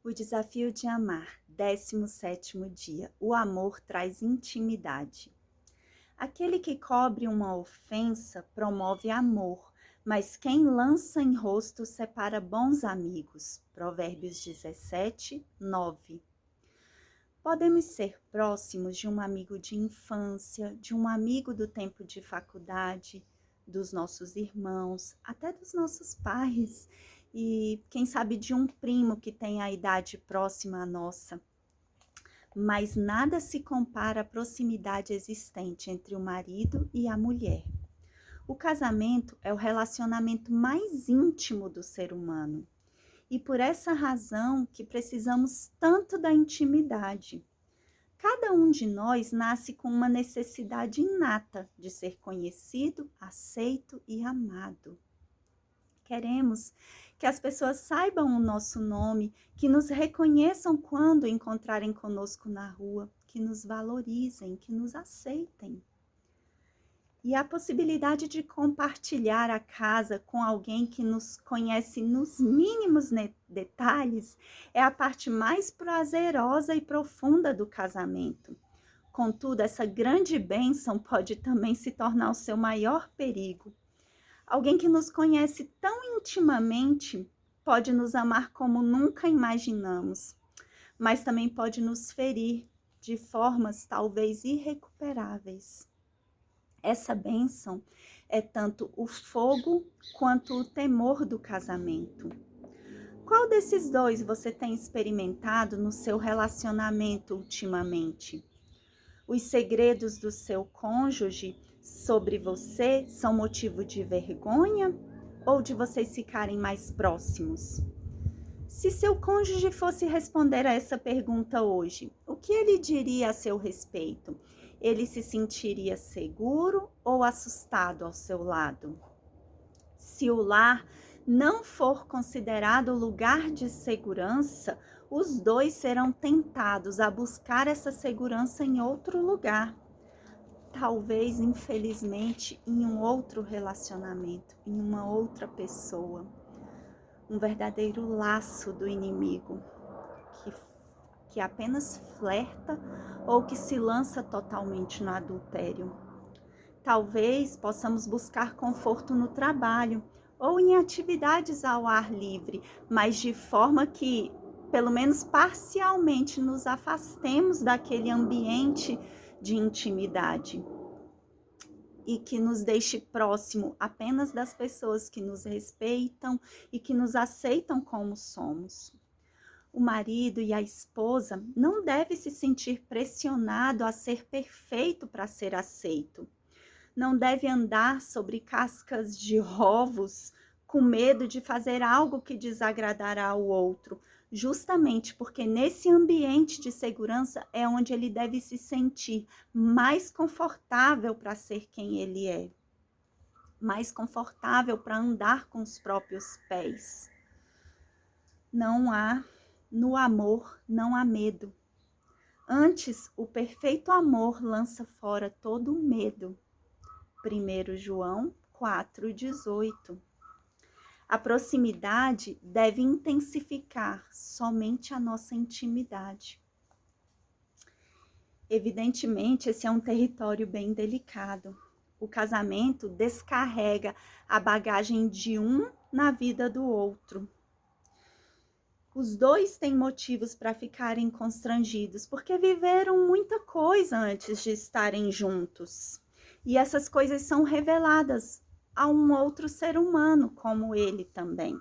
O desafio de amar, 17º dia. O amor traz intimidade. Aquele que cobre uma ofensa promove amor, mas quem lança em rosto separa bons amigos. Provérbios 17, 9. Podemos ser próximos de um amigo de infância, de um amigo do tempo de faculdade, dos nossos irmãos, até dos nossos pais e, quem sabe, de um primo que tem a idade próxima à nossa. Mas nada se compara à proximidade existente entre o marido e a mulher. O casamento é o relacionamento mais íntimo do ser humano. E por essa razão que precisamos tanto da intimidade. Cada um de nós nasce com uma necessidade inata de ser conhecido, aceito e amado. Queremos que as pessoas saibam o nosso nome, que nos reconheçam quando encontrarem conosco na rua, que nos valorizem, que nos aceitem. E a possibilidade de compartilhar a casa com alguém que nos conhece nos mínimos detalhes é a parte mais prazerosa e profunda do casamento. Contudo, essa grande bênção pode também se tornar o seu maior perigo. Alguém que nos conhece tão intimamente pode nos amar como nunca imaginamos, mas também pode nos ferir de formas talvez irrecuperáveis. Essa bênção é tanto o fogo quanto o temor do casamento. Qual desses dois você tem experimentado no seu relacionamento ultimamente? Os segredos do seu cônjuge sobre você são motivo de vergonha ou de vocês ficarem mais próximos? Se seu cônjuge fosse responder a essa pergunta hoje, o que ele diria a seu respeito? Ele se sentiria seguro ou assustado ao seu lado? Se o lar não for considerado lugar de segurança, os dois serão tentados a buscar essa segurança em outro lugar. Talvez, infelizmente, em um outro relacionamento, em uma outra pessoa. Um verdadeiro laço do inimigo, que apenas flerta ou que se lança totalmente no adultério. Talvez possamos buscar conforto no trabalho ou em atividades ao ar livre, mas de forma que, pelo menos parcialmente, nos afastemos daquele ambiente de intimidade e que nos deixe próximo apenas das pessoas que nos respeitam e que nos aceitam como somos. O marido e a esposa não devem se sentir pressionado a ser perfeito para ser aceito. Não deve andar sobre cascas de ovos com medo de fazer algo que desagradará ao outro, justamente porque nesse ambiente de segurança é onde ele deve se sentir mais confortável para ser quem ele é, mais confortável para andar com os próprios pés. No amor não há medo. Antes, o perfeito amor lança fora todo o medo. 1 João 4,18. A proximidade deve intensificar somente a nossa intimidade. Evidentemente, esse é um território bem delicado. O casamento descarrega a bagagem de um na vida do outro. Os dois têm motivos para ficarem constrangidos, porque viveram muita coisa antes de estarem juntos. E essas coisas são reveladas a um outro ser humano, como ele também.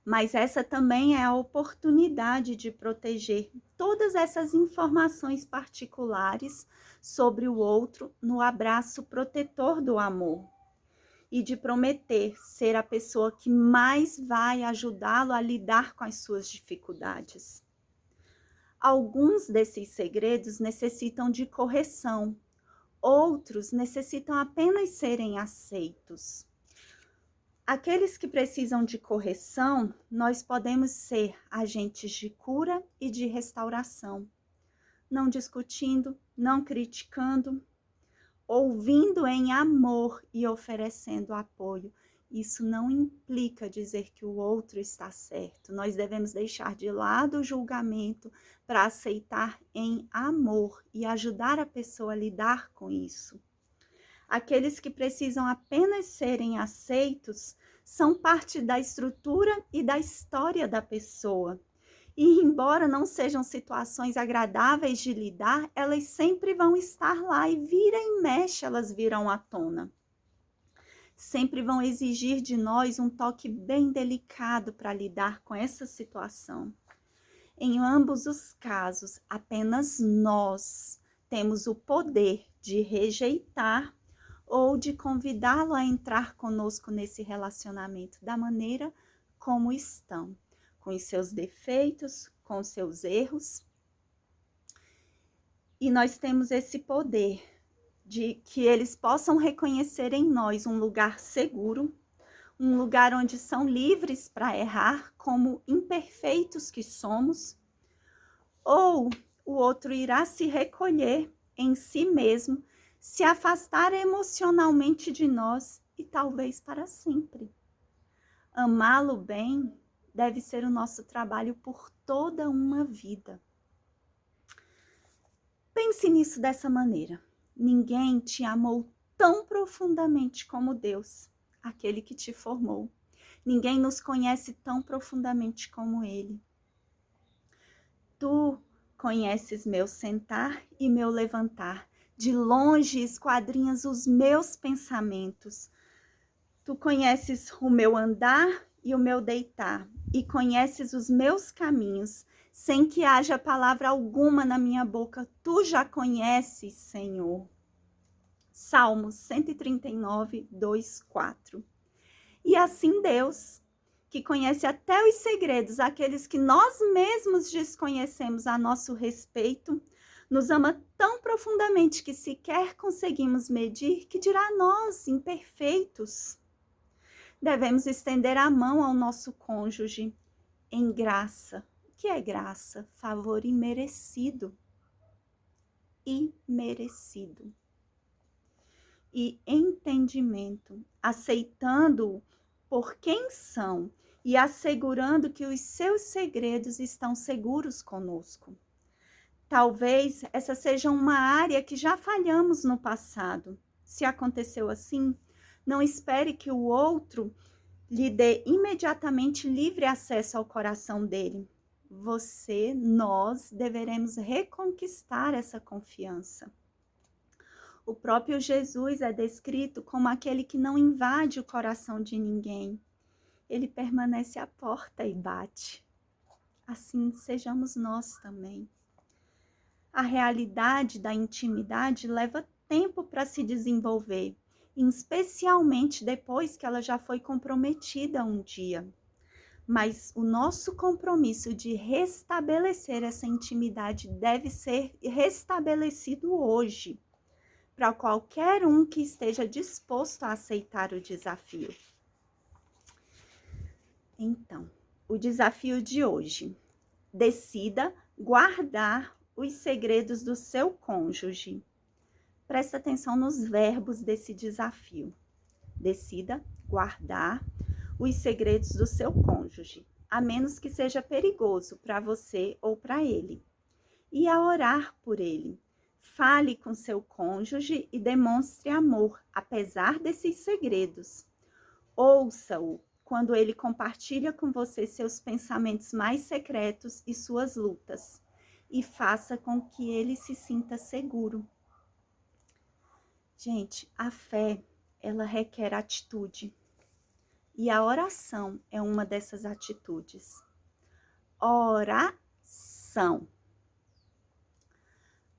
Mas essa também é a oportunidade de proteger todas essas informações particulares sobre o outro no abraço protetor do amor. E de prometer ser a pessoa que mais vai ajudá-lo a lidar com as suas dificuldades. Alguns desses segredos necessitam de correção, outros necessitam apenas serem aceitos. Aqueles que precisam de correção, nós podemos ser agentes de cura e de restauração, não discutindo, não criticando, ouvindo em amor e oferecendo apoio, Isso não implica dizer que o outro está certo. Nós devemos deixar de lado o julgamento para aceitar em amor e ajudar a pessoa a lidar com isso. Aqueles que precisam apenas serem aceitos são parte da estrutura e da história da pessoa. E embora não sejam situações agradáveis de lidar, elas sempre vão estar lá e vira e mexe elas virão à tona. Sempre vão exigir de nós um toque bem delicado para lidar com essa situação. Em ambos os casos, apenas nós temos o poder de rejeitar ou de convidá-lo a entrar conosco nesse relacionamento da maneira como estão, com os seus defeitos, com os seus erros. E nós temos esse poder de que eles possam reconhecer em nós um lugar seguro, um lugar onde são livres para errar, como imperfeitos que somos, ou o outro irá se recolher em si mesmo, se afastar emocionalmente de nós e talvez para sempre. Amá-lo bem deve ser o nosso trabalho por toda uma vida. Pense nisso dessa maneira. Ninguém te amou tão profundamente como Deus, aquele que te formou. Ninguém nos conhece tão profundamente como Ele. Tu conheces meu sentar e meu levantar. De longe esquadrinhas os meus pensamentos. Tu conheces o meu andar e o meu deitar, e conheces os meus caminhos, sem que haja palavra alguma na minha boca. Tu já conheces, Senhor. Salmos 139, 2, 4. E assim Deus, que conhece até os segredos, aqueles que nós mesmos desconhecemos a nosso respeito, nos ama tão profundamente que sequer conseguimos medir, que dirá nós, imperfeitos. Devemos estender a mão ao nosso cônjuge em graça. O que é graça? Favor imerecido. Imerecido. E entendimento, aceitando-o por quem são e assegurando que os seus segredos estão seguros conosco. Talvez essa seja uma área que já falhamos no passado. Se aconteceu assim, não espere que o outro lhe dê imediatamente livre acesso ao coração dele. Nós deveremos reconquistar essa confiança. O próprio Jesus é descrito como aquele que não invade o coração de ninguém. Ele permanece à porta e bate. Assim sejamos nós também. A realidade da intimidade leva tempo para se desenvolver, especialmente depois que ela já foi comprometida um dia. Mas o nosso compromisso de restabelecer essa intimidade deve ser restabelecido hoje, para qualquer um que esteja disposto a aceitar o desafio. Então, o desafio de hoje: decida guardar os segredos do seu cônjuge. Presta atenção nos verbos desse desafio. Decida guardar os segredos do seu cônjuge, a menos que seja perigoso para você ou para ele. E a orar por ele. Fale com seu cônjuge e demonstre amor, apesar desses segredos. Ouça-o quando ele compartilha com você seus pensamentos mais secretos e suas lutas. E faça com que ele se sinta seguro. Gente, a fé, ela requer atitude. E a oração é uma dessas atitudes. Oração.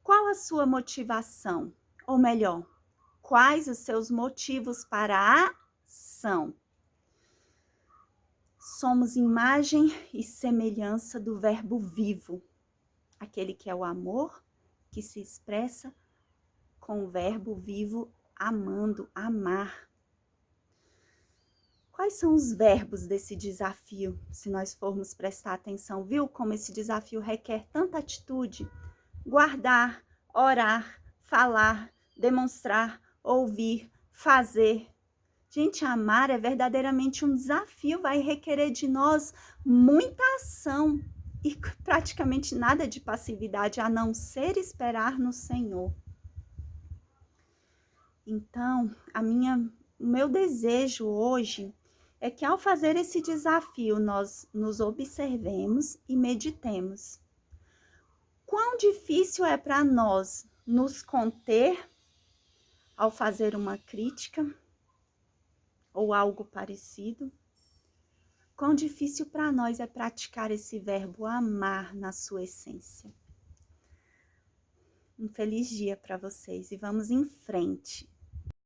Qual a sua motivação? Ou melhor, quais os seus motivos para a ação? Somos imagem e semelhança do Verbo vivo, aquele que é o amor, que se expressa com o Verbo vivo, amando, amar. Quais são os verbos desse desafio? Se nós formos prestar atenção, viu como esse desafio requer tanta atitude? Guardar, orar, falar, demonstrar, ouvir, fazer. Gente, amar é verdadeiramente um desafio, vai requerer de nós muita ação e praticamente nada de passividade, a não ser esperar no Senhor. Então, o meu desejo hoje é que ao fazer esse desafio, nós nos observemos e meditemos. Quão difícil é para nós nos conter ao fazer uma crítica ou algo parecido? Quão difícil para nós é praticar esse verbo amar na sua essência? Um feliz dia para vocês e vamos em frente.